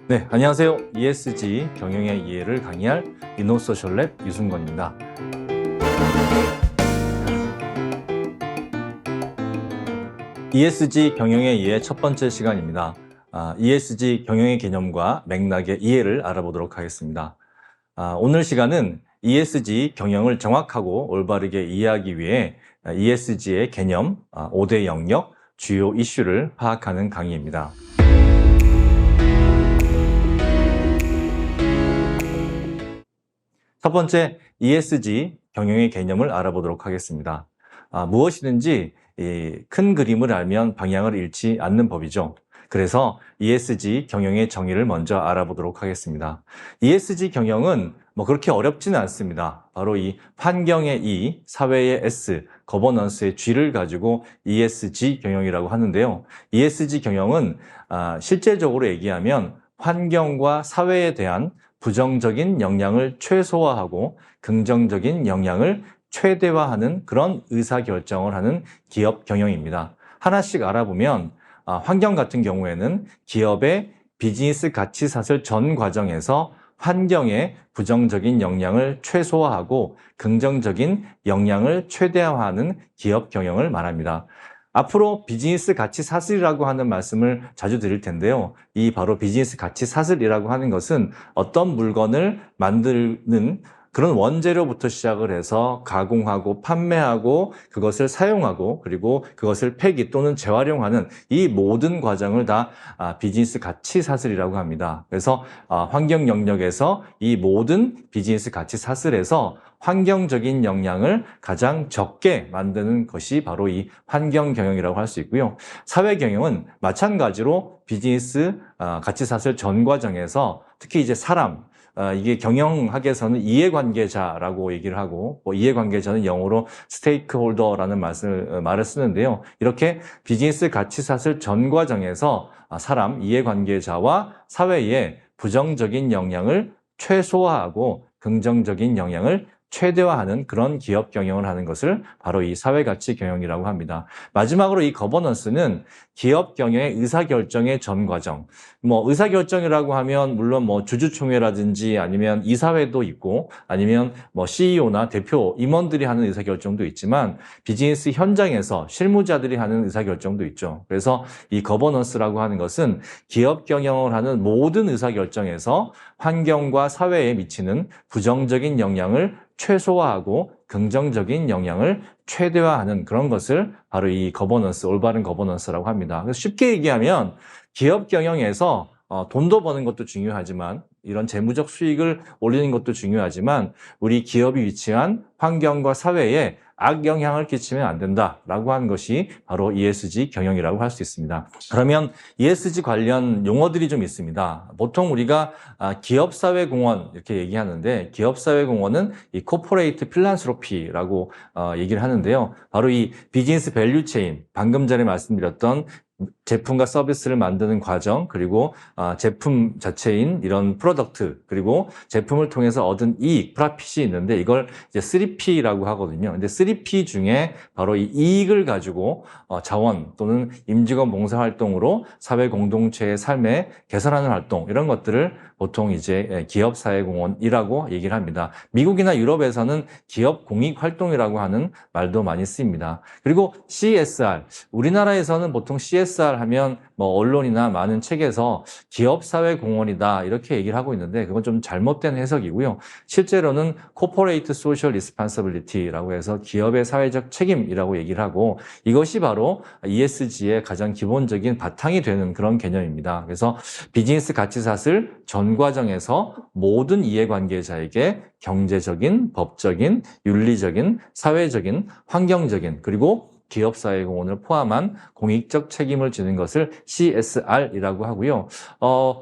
네, 안녕하세요. ESG 경영의 이해를 강의할 이노소셜랩 유승건입니다. ESG 경영의 이해 첫 번째 시간입니다. ESG 경영의 개념과 맥락의 이해를 알아보도록 하겠습니다. 오늘 시간은 ESG 경영을 정확하고 올바르게 이해하기 위해 ESG의 개념, 5대 영역, 주요 이슈를 파악하는 강의입니다. 첫 번째, ESG 경영의 개념을 알아보도록 하겠습니다. 무엇이든지 큰 그림을 알면 방향을 잃지 않는 법이죠. 그래서 ESG 경영의 정의를 먼저 알아보도록 하겠습니다. ESG 경영은 그렇게 어렵지는 않습니다. 바로 이 환경의 E, 사회의 S, 거버넌스의 G를 가지고 ESG 경영이라고 하는데요. ESG 경영은 실제적으로 얘기하면 환경과 사회에 대한 부정적인 영향을 최소화하고 긍정적인 영향을 최대화하는 그런 의사결정을 하는 기업 경영입니다. 하나씩 알아보면 환경 같은 경우에는 기업의 비즈니스 가치 사슬 전 과정에서 환경의 부정적인 영향을 최소화하고 긍정적인 영향을 최대화하는 기업 경영을 말합니다. 앞으로 비즈니스 가치 사슬이라고 하는 말씀을 자주 드릴 텐데요. 이 바로 비즈니스 가치 사슬이라고 하는 것은 어떤 물건을 만드는 그런 원재료부터 시작을 해서 가공하고 판매하고 그것을 사용하고 그리고 그것을 폐기 또는 재활용하는 이 모든 과정을 다 비즈니스 가치 사슬이라고 합니다. 그래서 환경 영역에서 이 모든 비즈니스 가치 사슬에서 환경적인 영향을 가장 적게 만드는 것이 바로 이 환경 경영이라고 할 수 있고요. 사회 경영은 마찬가지로 비즈니스 가치 사슬 전 과정에서 특히 이제 사람, 이게 경영학에서는 이해관계자라고 얘기를 하고 이해관계자는 영어로 스테이크홀더라는 말을 쓰는데요. 이렇게 비즈니스 가치 사슬 전 과정에서 사람, 이해관계자와 사회에 부정적인 영향을 최소화하고 긍정적인 영향을 최대화하는 그런 기업 경영을 하는 것을 바로 이 사회가치 경영이라고 합니다. 마지막으로 이 거버넌스는 기업 경영의 의사결정의 전 과정. 의사결정이라고 하면 물론 주주총회라든지 아니면 이사회도 있고 아니면 CEO나 대표 임원들이 하는 의사결정도 있지만 비즈니스 현장에서 실무자들이 하는 의사결정도 있죠. 그래서 이 거버넌스라고 하는 것은 기업 경영을 하는 모든 의사결정에서 환경과 사회에 미치는 부정적인 영향을 최소화하고 긍정적인 영향을 최대화하는 그런 것을 바로 이 거버넌스, 올바른 거버넌스라고 합니다. 그래서 쉽게 얘기하면 기업 경영에서 돈도 버는 것도 중요하지만 이런 재무적 수익을 올리는 것도 중요하지만 우리 기업이 위치한 환경과 사회에 악영향을 끼치면 안 된다라고 하는 것이 바로 ESG 경영이라고 할 수 있습니다. 그러면 ESG 관련 용어들이 좀 있습니다. 보통 우리가 기업사회공헌 이렇게 얘기하는데 기업사회공헌은 이 코퍼레이트 필란스로피라고 얘기를 하는데요. 바로 이 비즈니스 밸류 체인, 방금 전에 말씀드렸던 제품과 서비스를 만드는 과정, 그리고 제품 자체인 이런 프로덕트, 그리고 제품을 통해서 얻은 이익, 프라핏이 있는데 이걸 이제 3P라고 하거든요. 근데 3P 중에 바로 이 이익을 가지고 자원 또는 임직원 봉사활동으로 사회 공동체의 삶에 개선하는 활동, 이런 것들을 보통 이제 기업사회공헌이라고 얘기를 합니다. 미국이나 유럽에서는 기업공익활동이라고 하는 말도 많이 쓰입니다. 그리고 CSR, 우리나라에서는 보통 CSR 하면 언론이나 많은 책에서 기업사회공헌이다 이렇게 얘기를 하고 있는데 그건 좀 잘못된 해석이고요. 실제로는 Corporate Social Responsibility라고 해서 기업의 사회적 책임이라고 얘기를 하고 이것이 바로 ESG의 가장 기본적인 바탕이 되는 그런 개념입니다. 그래서 비즈니스 가치사슬 전 과정에서 모든 이해관계자에게 경제적인, 법적인, 윤리적인, 사회적인, 환경적인 그리고 기업사회공헌을 포함한 공익적 책임을 지는 것을 CSR이라고 하고요.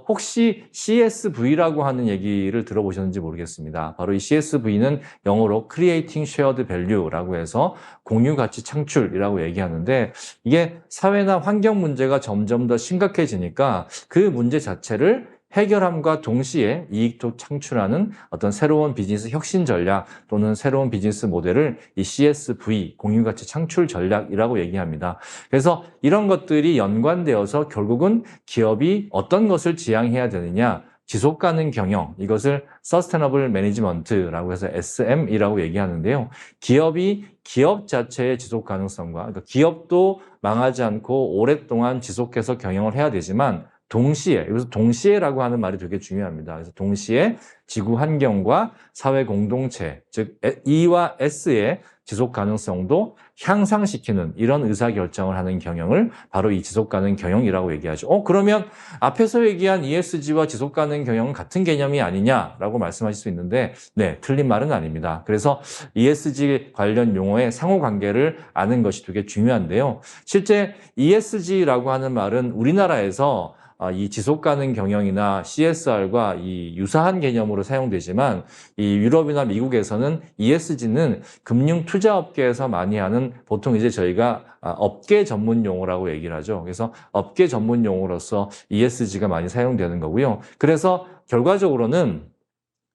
혹시 CSV라고 하는 얘기를 들어보셨는지 모르겠습니다. 바로 이 CSV는 영어로 Creating Shared Value라고 해서 공유가치 창출이라고 얘기하는데 이게 사회나 환경 문제가 점점 더 심각해지니까 그 문제 자체를 해결함과 동시에 이익도 창출하는 어떤 새로운 비즈니스 혁신 전략 또는 새로운 비즈니스 모델을 이 CSV, 공유가치 창출 전략이라고 얘기합니다. 그래서 이런 것들이 연관되어서 결국은 기업이 어떤 것을 지향해야 되느냐, 지속 가능 경영, 이것을 Sustainable Management라고 해서 SM이라고 얘기하는데요. 기업이 기업 자체의 지속 가능성과, 그러니까 기업도 망하지 않고 오랫동안 지속해서 경영을 해야 되지만 동시에, 여기서 동시에라고 하는 말이 되게 중요합니다. 그래서 동시에 지구 환경과 사회 공동체, 즉 E와 S의 지속 가능성도 향상시키는 이런 의사결정을 하는 경영을 바로 이 지속가능 경영이라고 얘기하죠. 그러면 앞에서 얘기한 ESG와 지속가능 경영은 같은 개념이 아니냐라고 말씀하실 수 있는데 네, 틀린 말은 아닙니다. 그래서 ESG 관련 용어의 상호관계를 아는 것이 되게 중요한데요. 실제 ESG라고 하는 말은 우리나라에서 이 지속가능 경영이나 CSR과 이 유사한 개념으로 사용되지만 이 유럽이나 미국에서는 ESG는 금융 투자업계에서 많이 하는 보통 이제 저희가 업계 전문 용어라고 얘기를 하죠. 그래서 업계 전문 용어로서 ESG가 많이 사용되는 거고요. 그래서 결과적으로는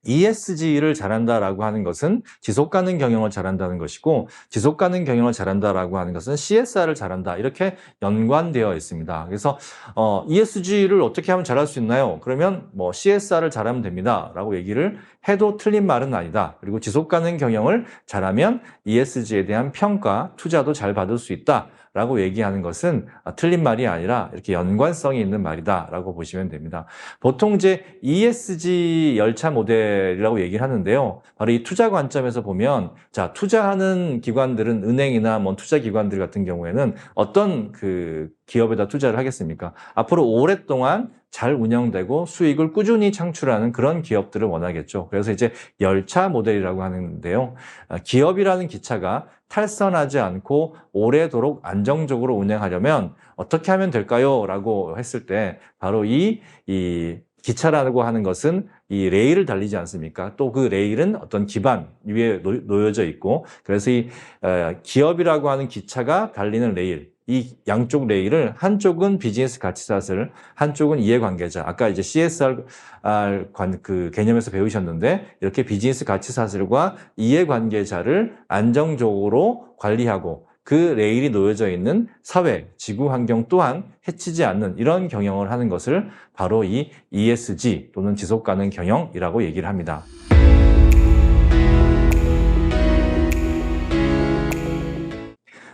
ESG를 잘한다라고 하는 것은 지속가능 경영을 잘한다는 것이고 지속가능 경영을 잘한다라고 하는 것은 CSR을 잘한다 이렇게 연관되어 있습니다. 그래서 ESG를 어떻게 하면 잘할 수 있나요? 그러면 뭐 CSR을 잘하면 됩니다라고 얘기를 해도 틀린 말은 아니다. 그리고 지속가능 경영을 잘하면 ESG에 대한 평가, 투자도 잘 받을 수 있다. 라고 얘기하는 것은 틀린 말이 아니라 이렇게 연관성이 있는 말이다라고 보시면 됩니다. 보통 이제 ESG 열차 모델이라고 얘기를 하는데요. 바로 이 투자 관점에서 보면 자, 투자하는 기관들은 은행이나 뭐 투자 기관들 같은 경우에는 어떤 그 기업에다 투자를 하겠습니까? 앞으로 오랫동안 잘 운영되고 수익을 꾸준히 창출하는 그런 기업들을 원하겠죠. 그래서 이제 열차 모델이라고 하는데요. 기업이라는 기차가 탈선하지 않고 오래도록 안정적으로 운행하려면 어떻게 하면 될까요? 라고 했을 때 바로 이 기차라고 하는 것은 이 레일을 달리지 않습니까? 또 그 레일은 어떤 기반 위에 놓여져 있고 그래서 이 기업이라고 하는 기차가 달리는 레일 이 양쪽 레일을 한쪽은 비즈니스 가치사슬, 한쪽은 이해관계자. 아까 이제 CSR 그 개념에서 배우셨는데 이렇게 비즈니스 가치사슬과 이해관계자를 안정적으로 관리하고 그 레일이 놓여져 있는 사회, 지구 환경 또한 해치지 않는 이런 경영을 하는 것을 바로 이 ESG 또는 지속가능 경영이라고 얘기를 합니다.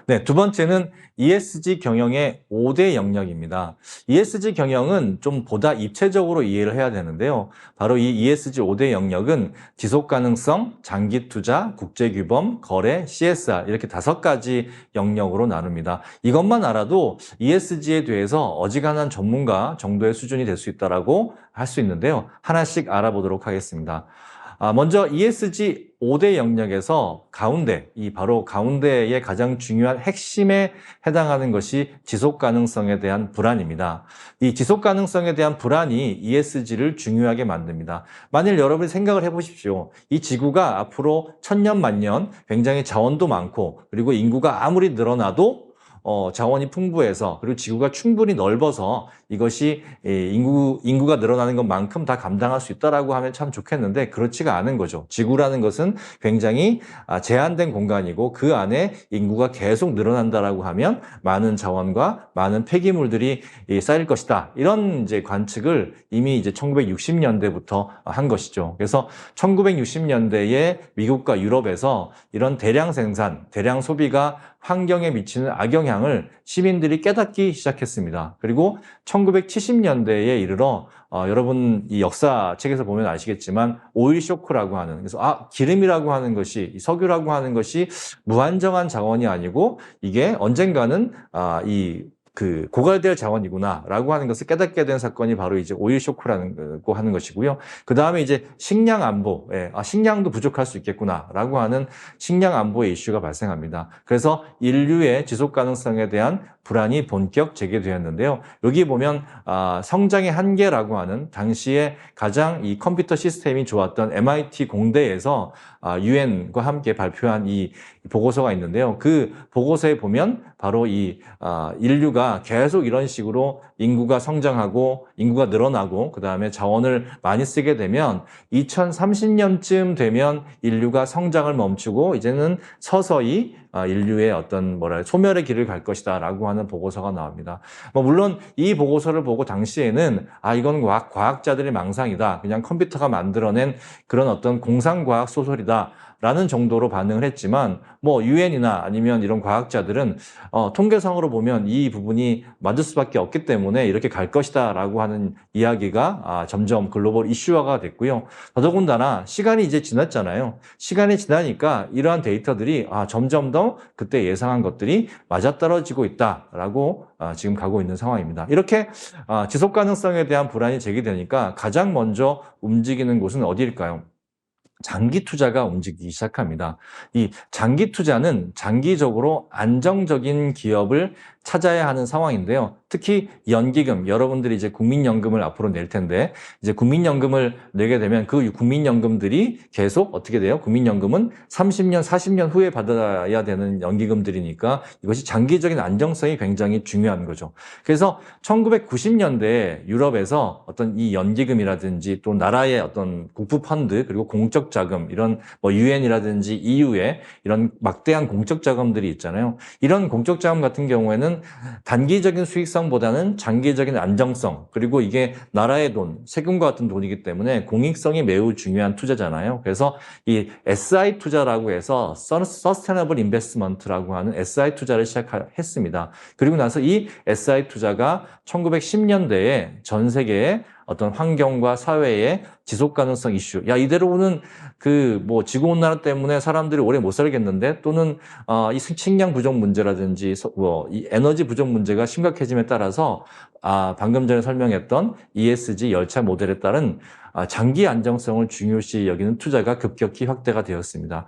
네, 두 번째는 ESG 경영의 5대 영역입니다. ESG 경영은 좀 보다 입체적으로 이해를 해야 되는데요. 바로 이 ESG 5대 영역은 지속가능성, 장기투자, 국제규범, 거래, CSR 이렇게 5가지 영역으로 나눕니다. 이것만 알아도 ESG에 대해서 어지간한 전문가 정도의 수준이 될 수 있다고 할 수 있는데요. 하나씩 알아보도록 하겠습니다. 먼저 ESG 5대 영역에서 바로 가운데의 가장 중요한 핵심에 해당하는 것이 지속가능성에 대한 불안입니다. 이 지속가능성에 대한 불안이 ESG를 중요하게 만듭니다. 만일 여러분이 생각을 해보십시오. 이 지구가 앞으로 천년 만년 굉장히 자원도 많고 그리고 인구가 아무리 늘어나도 자원이 풍부해서 그리고 지구가 충분히 넓어서 이것이 인구가 늘어나는 것만큼 다 감당할 수 있다라고 하면 참 좋겠는데 그렇지가 않은 거죠. 지구라는 것은 굉장히 제한된 공간이고 그 안에 인구가 계속 늘어난다라고 하면 많은 자원과 많은 폐기물들이 쌓일 것이다. 이런 이제 관측을 이미 이제 1960년대부터 한 것이죠. 그래서 1960년대에 미국과 유럽에서 이런 대량 생산, 대량 소비가 환경에 미치는 악영향을 시민들이 깨닫기 시작했습니다. 그리고 1970년대에 이르러 여러분 이 역사책에서 보면 아시겠지만 오일 쇼크라고 하는 그래서 기름이라고 하는 것이 석유라고 하는 것이 무한정한 자원이 아니고 이게 언젠가는 고갈될 자원이구나라고 하는 것을 깨닫게 된 사건이 바로 이제 오일 쇼크라고 하는 것이고요. 그 다음에 이제 식량 안보, 식량도 부족할 수 있겠구나라고 하는 식량 안보의 이슈가 발생합니다. 그래서 인류의 지속 가능성에 대한 불안이 본격 제기되었는데요. 여기 보면 성장의 한계라고 하는 당시에 가장 이 컴퓨터 시스템이 좋았던 MIT 공대에서 UN과 함께 발표한 이 보고서가 있는데요. 그 보고서에 보면 바로 이 인류가 계속 이런 식으로 인구가 성장하고 인구가 늘어나고 그다음에 자원을 많이 쓰게 되면 2030년쯤 되면 인류가 성장을 멈추고 이제는 서서히 인류의 어떤 소멸의 길을 갈 것이다라고 하는 보고서가 나옵니다. 물론 이 보고서를 보고 당시에는 이건 과학자들의 망상이다. 그냥 컴퓨터가 만들어낸 그런 어떤 공상과학 소설이다. 라는 정도로 반응을 했지만 유엔이나 아니면 이런 과학자들은 통계상으로 보면 이 부분이 맞을 수밖에 없기 때문에 이렇게 갈 것이다 라고 하는 이야기가 점점 글로벌 이슈화가 됐고요. 더더군다나 시간이 이제 지났잖아요. 시간이 지나니까 이러한 데이터들이 점점 더 그때 예상한 것들이 맞아떨어지고 있다라고 지금 가고 있는 상황입니다. 이렇게 지속 가능성에 대한 불안이 제기되니까 가장 먼저 움직이는 곳은 어디일까요? 장기 투자가 움직이기 시작합니다. 이 장기 투자는 장기적으로 안정적인 기업을 찾아야 하는 상황인데요. 특히 연기금, 여러분들이 이제 국민연금을 앞으로 낼 텐데 이제 국민연금을 내게 되면 그 국민연금들이 계속 어떻게 돼요? 국민연금은 30년, 40년 후에 받아야 되는 연기금들이니까 이것이 장기적인 안정성이 굉장히 중요한 거죠. 그래서 1990년대에 유럽에서 어떤 이 연기금이라든지 또 나라의 어떤 국부 펀드 그리고 공적 자금 이런 유엔이라든지 EU의 이런 막대한 공적 자금들이 있잖아요. 이런 공적 자금 같은 경우에는 단기적인 수익성보다는 장기적인 안정성 그리고 이게 나라의 돈, 세금과 같은 돈이기 때문에 공익성이 매우 중요한 투자잖아요. 그래서 이 SI 투자라고 해서 Sustainable Investment라고 하는 SI 투자를 시작했습니다. 그리고 나서 이 SI 투자가 1910년대에 전 세계에 어떤 환경과 사회의 지속 가능성 이슈. 이대로는 지구온난화 때문에 사람들이 오래 못 살겠는데 또는 이 식량 부족 문제라든지 이 에너지 부족 문제가 심각해짐에 따라서 방금 전에 설명했던 ESG 열차 모델에 따른 장기 안정성을 중요시 여기는 투자가 급격히 확대가 되었습니다.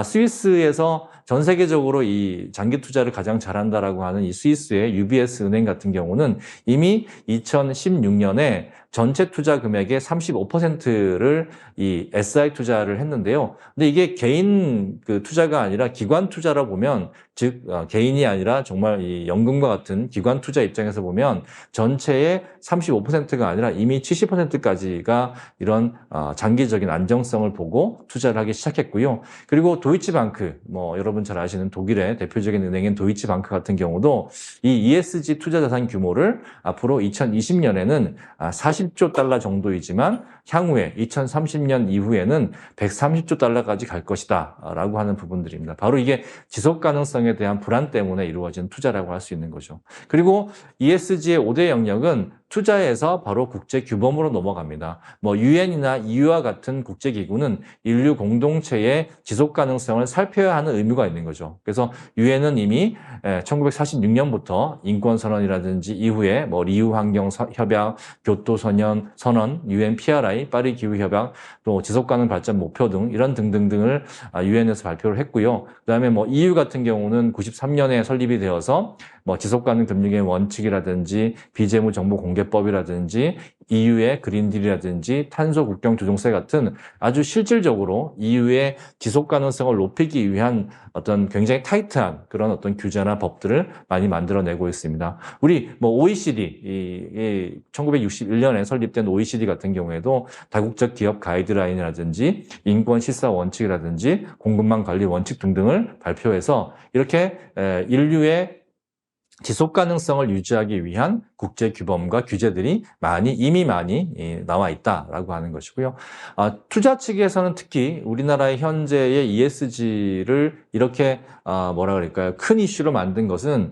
스위스에서 전 세계적으로 이 장기 투자를 가장 잘한다라고 하는 이 스위스의 UBS 은행 같은 경우는 이미 2016년에 전체 투자 금액의 35%를 이 SI 투자를 했는데요. 근데 이게 개인 투자가 아니라 기관 투자라 보면 즉 개인이 아니라 정말 이 연금과 같은 기관 투자 입장에서 보면 전체의 35%가 아니라 이미 70%까지가 이런 장기적인 안정성을 보고 투자를 하기 시작했고요. 그리고 도이치방크, 여러분 잘 아시는 독일의 대표적인 은행인 도이치방크 같은 경우도 이 ESG 투자 자산 규모를 앞으로 2020년에는 40조 달러 정도이지만 향후에 2030년 이후에는 130조 달러까지 갈 것이다 라고 하는 부분들입니다. 바로 이게 지속 가능성에 대한 불안 때문에 이루어진 투자라고 할 수 있는 거죠. 그리고 ESG의 5대 영역은 투자에서 바로 국제 규범으로 넘어갑니다. 유엔이나 EU와 같은 국제기구는 인류 공동체의 지속 가능성을 살펴야 하는 의무가 있는 거죠. 그래서 유엔은 이미 1946년부터 인권선언이라든지 이후에 리우 환경협약, 교토선언, UN PRI, 파리 기후협약, 또 지속가능 발전 목표 등 이런 등등등을 유엔에서 발표를 했고요. 그다음에 EU 같은 경우는 93년에 설립이 되어서 지속가능 금융의 원칙이라든지 비재무 정보 공개법이라든지 EU의 그린딜이라든지 탄소 국경 조정세 같은 아주 실질적으로 EU의 지속 가능성을 높이기 위한 어떤 굉장히 타이트한 그런 어떤 규제나 법들을 많이 만들어내고 있습니다. 우리 OECD, 1961년에 설립된 OECD 같은 경우에도 다국적 기업 가이드라인이라든지 인권 실사 원칙이라든지 공급망 관리 원칙 등등을 발표해서 이렇게 인류의 지속 가능성을 유지하기 위한 국제 규범과 규제들이 이미 많이 나와 있다라고 하는 것이고요. 투자 측에서는 특히 우리나라의 현재의 ESG를 이렇게 큰 이슈로 만든 것은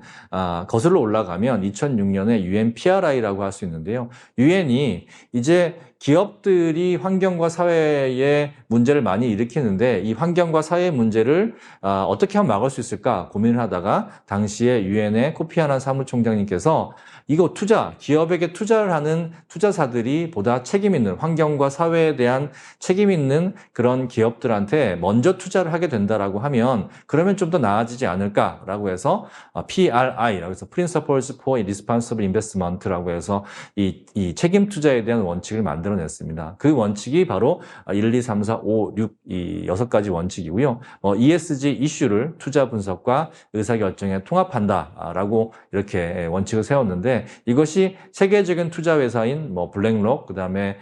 거슬러 올라가면 2006년에 UN PRI라고 할 수 있는데요. UN이 이제 기업들이 환경과 사회의 문제를 많이 일으키는데 이 환경과 사회의 문제를 어떻게 하면 막을 수 있을까 고민을 하다가 당시에 유엔의 코피 아난 사무총장님께서 이거 기업에게 투자를 하는 투자사들이 보다 책임 있는 환경과 사회에 대한 책임 있는 그런 기업들한테 먼저 투자를 하게 된다라고 하면 그러면 좀 더 나아지지 않을까라고 해서 PRI라고 해서 Principles for Responsible Investment라고 해서 이 책임 투자에 대한 원칙을 만들어냈습니다. 그 원칙이 바로 1, 2, 3, 4, 5, 6 이 6가지 원칙이고요. ESG 이슈를 투자 분석과 의사결정에 통합한다라고 이렇게 원칙을 세웠는데 이것이 세계적인 투자 회사인 뭐 블랙록, 그다음에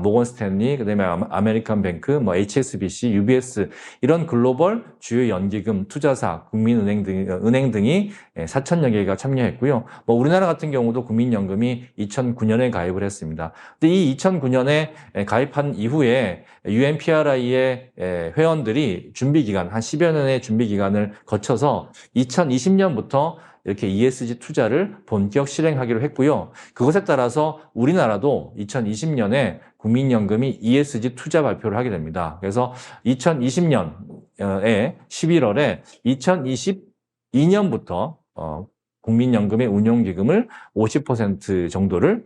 모건 스탠리, 그다음에 아메리칸 뱅크, 뭐 HSBC, UBS 이런 글로벌 주요 연기금 투자사, 은행 등이 4천여 개가 참여했고요. 뭐 우리나라 같은 경우도 국민연금이 2009년에 가입을 했습니다. 근데 이 2009년에 가입한 이후에 UNPRI의 회원들이 준비 기간, 한 10여 년의 준비 기간을 거쳐서 2020년부터 이렇게 ESG 투자를 본격 실행하기로 했고요. 그것에 따라서 우리나라도 2020년에 국민연금이 ESG 투자 발표를 하게 됩니다. 그래서 2020년에 11월에 2022년부터 국민연금의 운용기금을 50% 정도를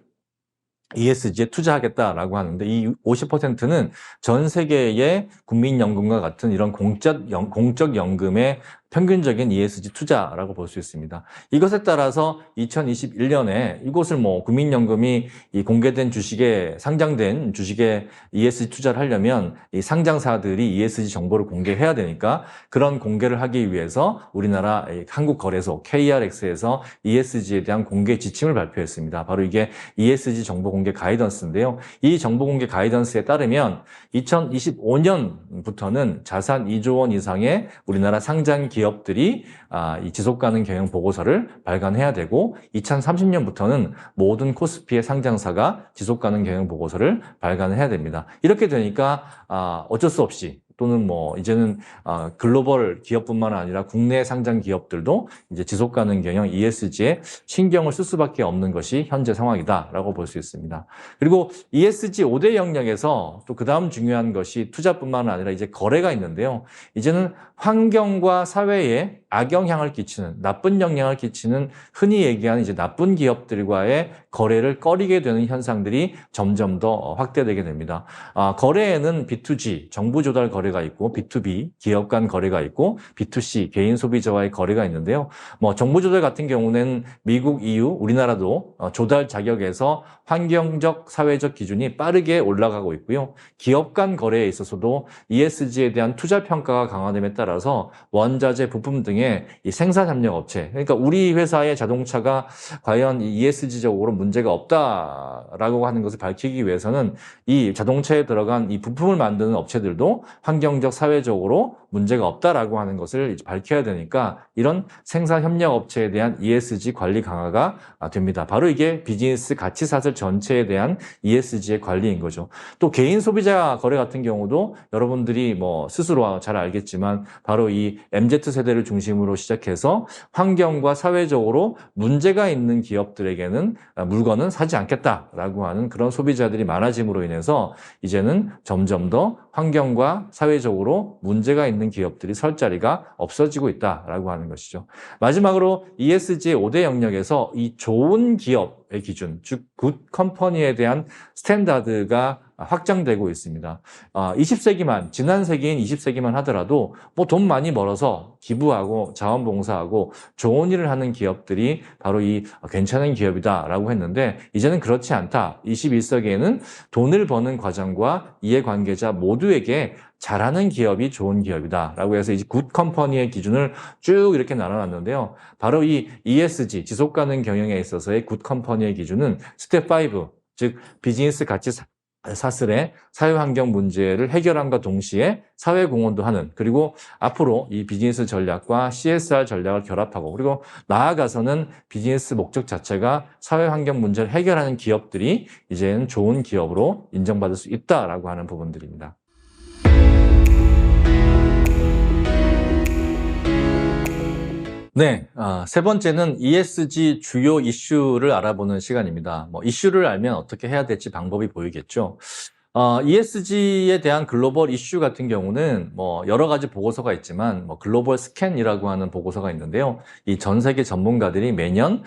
ESG에 투자하겠다라고 하는데, 이 50%는 전 세계의 국민연금과 같은 이런 공적 연금의 평균적인 ESG 투자라고 볼 수 있습니다. 이것에 따라서 2021년에 이곳을 뭐 국민연금이 이 공개된 주식에 상장된 주식에 ESG 투자를 하려면 이 상장사들이 ESG 정보를 공개해야 되니까, 그런 공개를 하기 위해서 우리나라 한국거래소 KRX에서 ESG에 대한 공개 지침을 발표했습니다. 바로 이게 ESG 정보 공개 가이던스인데요. 이 정보 공개 가이던스에 따르면 2025년부터는 자산 2조 원 이상의 우리나라 상장 기업들이 이 지속가능 경영 보고서를 발간해야 되고, 2030년부터는 모든 코스피의 상장사가 지속가능 경영 보고서를 발간해야 됩니다. 이렇게 되니까 어쩔 수 없이, 또는 뭐 이제는 글로벌 기업뿐만 아니라 국내 상장 기업들도 이제 지속가능 경영 ESG에 신경을 쓸 수밖에 없는 것이 현재 상황이다라고 볼 수 있습니다. 그리고 ESG 5대 영역에서 또 그 다음 중요한 것이 투자뿐만 아니라 이제 거래가 있는데요. 이제는 환경과 사회에 악영향을 끼치는, 나쁜 영향을 끼치는, 흔히 얘기하는 이제 나쁜 기업들과의 거래를 꺼리게 되는 현상들이 점점 더 확대되게 됩니다. 거래에는 B2G, 정부 조달 거래가 있고, B2B, 기업 간 거래가 있고, B2C, 개인 소비자와의 거래가 있는데요. 뭐 정부 조달 같은 경우는 미국, EU, 우리나라도 조달 자격에서 환경적, 사회적 기준이 빠르게 올라가고 있고요. 기업 간 거래에 있어서도 ESG에 대한 투자 평가가 강화됨에 따라서 원자재, 부품 등의 이 생산 협력 업체, 그러니까 우리 회사의 자동차가 과연 ESG적으로 문제가 없다라고 하는 것을 밝히기 위해서는 이 자동차에 들어간 이 부품을 만드는 업체들도 환경적, 사회적으로 문제가 없다라고 하는 것을 이제 밝혀야 되니까, 이런 생산 협력 업체에 대한 ESG 관리 강화가 됩니다. 바로 이게 비즈니스 가치 사슬 전체에 대한 ESG의 관리인 거죠. 또 개인 소비자 거래 같은 경우도 여러분들이 뭐 스스로 잘 알겠지만, 바로 이 MZ세대를 중심으로 시작해서 환경과 사회적으로 문제가 있는 기업들에게는 물건은 사지 않겠다라고 하는 그런 소비자들이 많아짐으로 인해서 이제는 점점 더 환경과 사회적으로 문제가 있는 기업들이 설 자리가 없어지고 있다라고 하는 것이죠. 마지막으로 ESG의 5대 영역에서 이 좋은 기업의 기준, 즉 굿 컴퍼니에 대한 스탠다드가 확장되고 있습니다. 20세기만, 지난 세기인 20세기만 하더라도 뭐 돈 많이 벌어서 기부하고 자원봉사하고 좋은 일을 하는 기업들이 바로 이 괜찮은 기업이다라고 했는데, 이제는 그렇지 않다. 21세기에는 돈을 버는 과정과 이해관계자 모두에게 잘하는 기업이 좋은 기업이다라고 해서 이제 굿 컴퍼니의 기준을 쭉 이렇게 나눠놨는데요. 바로 이 ESG, 지속가능 경영에 있어서의 굿 컴퍼니의 기준은 스텝 5, 즉 비즈니스 가치 사슬의 사회환경 문제를 해결함과 동시에 사회 공헌도 하는, 그리고 앞으로 이 비즈니스 전략과 CSR 전략을 결합하고, 그리고 나아가서는 비즈니스 목적 자체가 사회환경 문제를 해결하는 기업들이 이제는 좋은 기업으로 인정받을 수 있다라고 하는 부분들입니다. 네, 세 번째는 ESG 주요 이슈를 알아보는 시간입니다. 뭐 이슈를 알면 어떻게 해야 될지 방법이 보이겠죠. ESG에 대한 글로벌 이슈 같은 경우는 뭐 여러 가지 보고서가 있지만, 뭐 글로벌 스캔이라고 하는 보고서가 있는데요. 이 전 세계 전문가들이 매년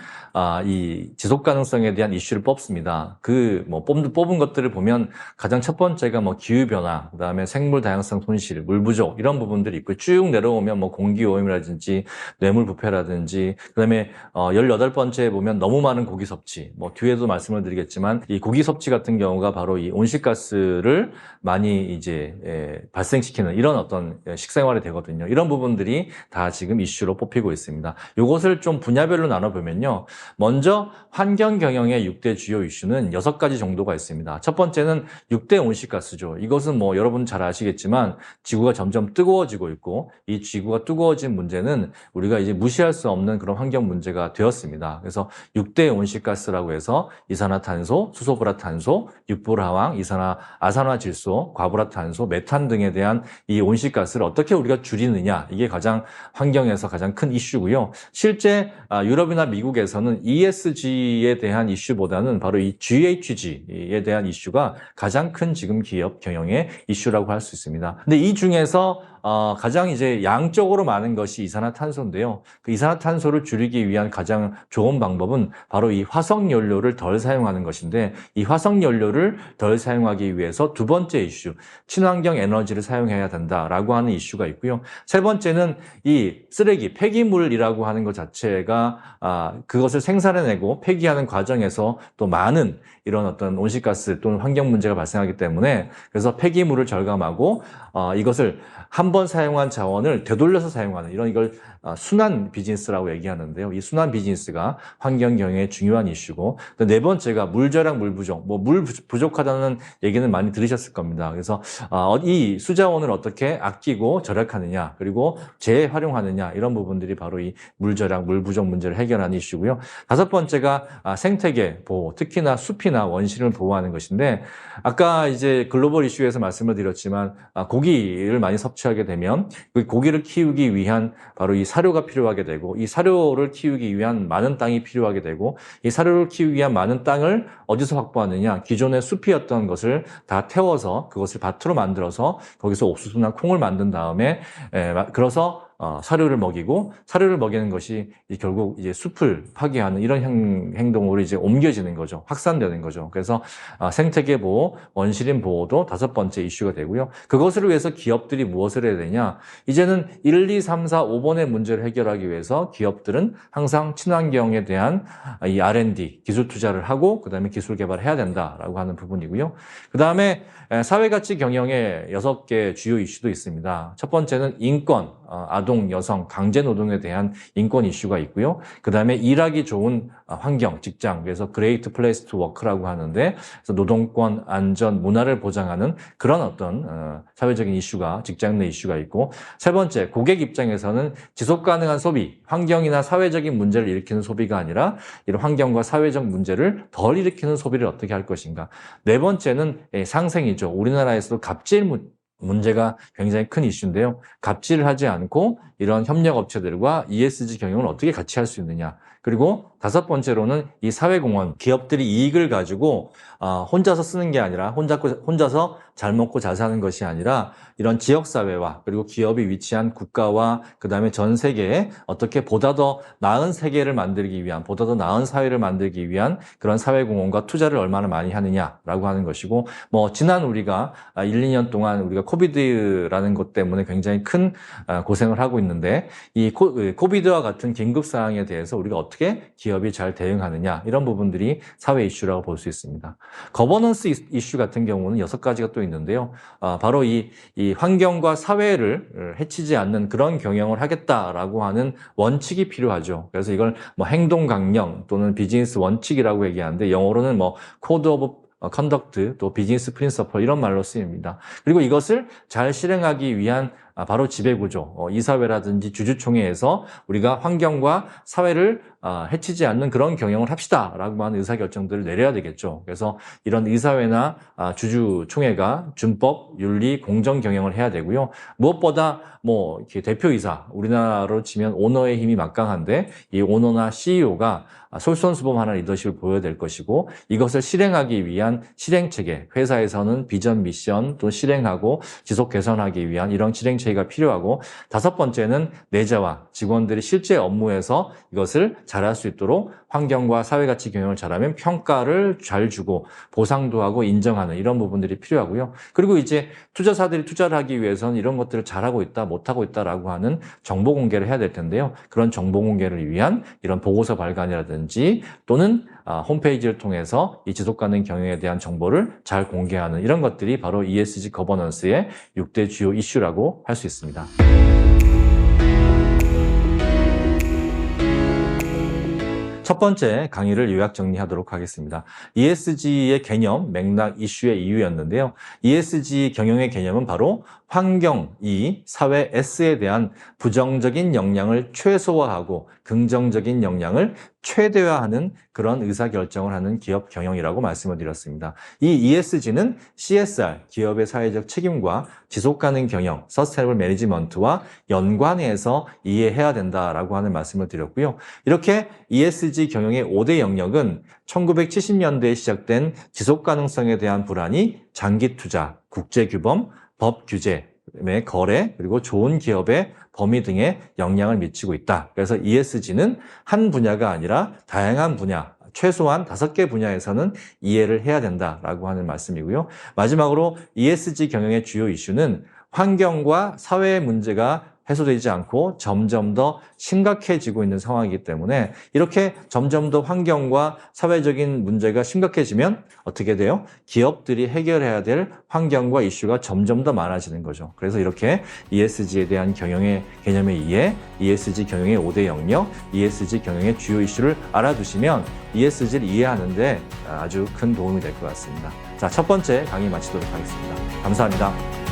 이 지속 가능성에 대한 이슈를 뽑습니다. 그 뭐 뽑은 것들을 보면 가장 첫 번째가 뭐 기후 변화, 그다음에 생물 다양성 손실, 물 부족 이런 부분들이 있고, 쭉 내려오면 뭐 공기 오염이라든지 뇌물 부패라든지, 그다음에 18번째에 보면 너무 많은 고기 섭취. 뭐 뒤에도 말씀을 드리겠지만, 이 고기 섭취 같은 경우가 바로 이 온실가스 온실가스를 많이 이제 발생시키는 이런 어떤 식생활이 되거든요. 이런 부분들이 다 지금 이슈로 뽑히고 있습니다. 이것을 좀 분야별로 나눠보면요. 먼저 환경 경영의 6대 주요 이슈는 6가지 정도가 있습니다. 첫 번째는 6대 온실가스죠. 이것은 뭐 여러분 잘 아시겠지만 지구가 점점 뜨거워지고 있고 이 지구가 뜨거워진 문제는 우리가 이제 무시할 수 없는 그런 환경 문제가 되었습니다. 그래서 6대 온실가스라고 해서 이산화탄소, 수소불화탄소, 육불화황, 아산화질소, 과불화탄소, 메탄 등에 대한 이 온실가스를 어떻게 우리가 줄이느냐 이게 가장 환경에서 가장 큰 이슈고요. 실제 유럽이나 미국에서는 ESG에 대한 이슈보다는 바로 이 GHG에 대한 이슈가 가장 큰 지금 기업 경영의 이슈라고 할 수 있습니다. 근데 이 중에서 가장 이제 양적으로 많은 것이 이산화탄소인데요. 그 이산화탄소를 줄이기 위한 가장 좋은 방법은 바로 이 화석연료를 덜 사용하는 것인데 이 화석연료를 덜 사용하기 위해서 두 번째 이슈, 친환경 에너지를 사용해야 된다라고 하는 이슈가 있고요. 세 번째는 이 쓰레기, 폐기물이라고 하는 것 자체가 그것을 생산해내고 폐기하는 과정에서 또 많은 이런 어떤 온실가스 또는 환경 문제가 발생하기 때문에 그래서 폐기물을 절감하고 이것을 한 번 사용한 자원을 되돌려서 사용하는 이걸 순환 비즈니스라고 얘기하는데요. 이 순환 비즈니스가 환경 경영의 중요한 이슈고 네 번째가 물 절약, 물 부족. 물 부족하다는 얘기는 많이 들으셨을 겁니다. 그래서 이 수자원을 어떻게 아끼고 절약하느냐 그리고 재활용하느냐 이런 부분들이 바로 이 물 절약, 물 부족 문제를 해결하는 이슈고요. 다섯 번째가 생태계 보호, 특히나 숲이나 원시를 보호하는 것인데 아까 이제 글로벌 이슈에서 말씀을 드렸지만 고기를 많이 섭취하게 되면 그 고기를 키우기 위한 바로 이 사료가 필요하게 되고 이 사료를 키우기 위한 많은 땅이 필요하게 되고 이 사료를 키우기 위한 많은 땅을 어디서 확보하느냐 기존의 숲이었던 것을 다 태워서 그것을 밭으로 만들어서 거기서 옥수수나 콩을 만든 다음에 그래서 사료를 먹이고 사료를 먹이는 것이 결국 이제 숲을 파괴하는 이런 행동으로 이제 옮겨지는 거죠. 확산되는 거죠. 그래서 생태계 보호, 원시림 보호도 다섯 번째 이슈가 되고요. 그것을 위해서 기업들이 무엇을 해야 되냐? 이제는 1, 2, 3, 4, 5번의 문제를 해결하기 위해서 기업들은 항상 친환경에 대한 이 R&D, 기술 투자를 하고 그다음에 기술 개발을 해야 된다라고 하는 부분이고요. 그다음에 사회가치 경영의 6개 주요 이슈도 있습니다. 첫 번째는 인권, 아동, 여성, 강제노동에 대한 인권 이슈가 있고요. 그 다음에 일하기 좋은 환경, 직장, 그래서 Great Place to Work라고 하는데 그래서 노동권, 안전, 문화를 보장하는 그런 어떤 사회적인 이슈가, 직장 내 이슈가 있고 세 번째, 고객 입장에서는 지속가능한 소비, 환경이나 사회적인 문제를 일으키는 소비가 아니라 이런 환경과 사회적 문제를 덜 일으키는 소비를 어떻게 할 것인가. 네 번째는 상생이죠. 우리나라에서도 갑질 문제가 굉장히 큰 이슈인데요. 갑질을 하지 않고 이런 협력업체들과 ESG 경영을 어떻게 같이 할 수 있느냐. 그리고 다섯 번째로는 이 사회공헌, 기업들이 이익을 가지고 혼자서 쓰는 게 아니라 혼자서 잘 먹고 잘 사는 것이 아니라 이런 지역사회와 그리고 기업이 위치한 국가와 그다음에 전 세계에 어떻게 보다 더 나은 세계를 만들기 위한, 보다 더 나은 사회를 만들기 위한 그런 사회공헌과 투자를 얼마나 많이 하느냐라고 하는 것이고 지난 우리가 1, 2년 동안 우리가 코비드라는 것 때문에 굉장히 큰 고생을 하고 있는데 이 코비드와 같은 긴급 사항에 대해서 우리가 어떻게 기업이 잘 대응하느냐 이런 부분들이 사회 이슈라고 볼 수 있습니다. 거버넌스 이슈 같은 경우는 6가지가 또 있는데요. 바로 이 환경과 사회를 해치지 않는 그런 경영을 하겠다라고 하는 원칙이 필요하죠. 그래서 이걸 행동 강령 또는 비즈니스 원칙이라고 얘기하는데 영어로는 코드 오브 컨덕트 또 비즈니스 프린서플 이런 말로 쓰입니다. 그리고 이것을 잘 실행하기 위한 바로 지배구조, 이사회라든지 주주총회에서 우리가 환경과 사회를 해치지 않는 그런 경영을 합시다라고 하는 의사결정들을 내려야 되겠죠. 그래서 이런 의사회나 주주총회가 준법, 윤리, 공정 경영을 해야 되고요. 무엇보다 이렇게 대표이사, 우리나라로 치면 오너의 힘이 막강한데 이 오너나 CEO가 솔선수범하는 리더십을 보여야 될 것이고 이것을 실행하기 위한 실행체계, 회사에서는 비전, 미션 또 실행하고 지속 개선하기 위한 이런 실행체계가 필요하고 다섯 번째는 내자와 직원들이 실제 업무에서 이것을 잘할 수 있도록 환경과 사회가치 경영을 잘하면 평가를 잘 주고 보상도 하고 인정하는 이런 부분들이 필요하고요. 그리고 이제 투자사들이 투자를 하기 위해서는 이런 것들을 잘하고 있다, 못하고 있다라고 하는 정보 공개를 해야 될 텐데요. 그런 정보 공개를 위한 이런 보고서 발간이라든지 또는 홈페이지를 통해서 이 지속가능 경영에 대한 정보를 잘 공개하는 이런 것들이 바로 ESG 거버넌스의 6대 주요 이슈라고 할 수 있습니다. 첫 번째 강의를 요약 정리하도록 하겠습니다. ESG의 개념, 맥락, 이슈의 이유였는데요. ESG 경영의 개념은 바로 환경, E, 사회, S에 대한 부정적인 영향을 최소화하고 긍정적인 영향을 최대화하는 그런 의사결정을 하는 기업 경영이라고 말씀을 드렸습니다. 이 ESG는 CSR, 기업의 사회적 책임과 지속가능 경영, 서스테이너블 매니지먼트와 연관해서 이해해야 된다라고 하는 말씀을 드렸고요. 이렇게 ESG 경영의 5대 영역은 1970년대에 시작된 지속가능성에 대한 불안이 장기 투자, 국제규범, 법 규제, 거래, 그리고 좋은 기업의 범위 등에 영향을 미치고 있다. 그래서 ESG는 한 분야가 아니라 다양한 분야, 최소한 5개 분야에서는 이해를 해야 된다라고 하는 말씀이고요. 마지막으로 ESG 경영의 주요 이슈는 환경과 사회의 문제가 해소되지 않고 점점 더 심각해지고 있는 상황이기 때문에 이렇게 점점 더 환경과 사회적인 문제가 심각해지면 어떻게 돼요? 기업들이 해결해야 될 환경과 이슈가 점점 더 많아지는 거죠. 그래서 이렇게 ESG에 대한 경영의 개념의 이해, ESG 경영의 5대 영역, ESG 경영의 주요 이슈를 알아두시면 ESG를 이해하는 데 아주 큰 도움이 될 것 같습니다. 자, 첫 번째 강의 마치도록 하겠습니다. 감사합니다.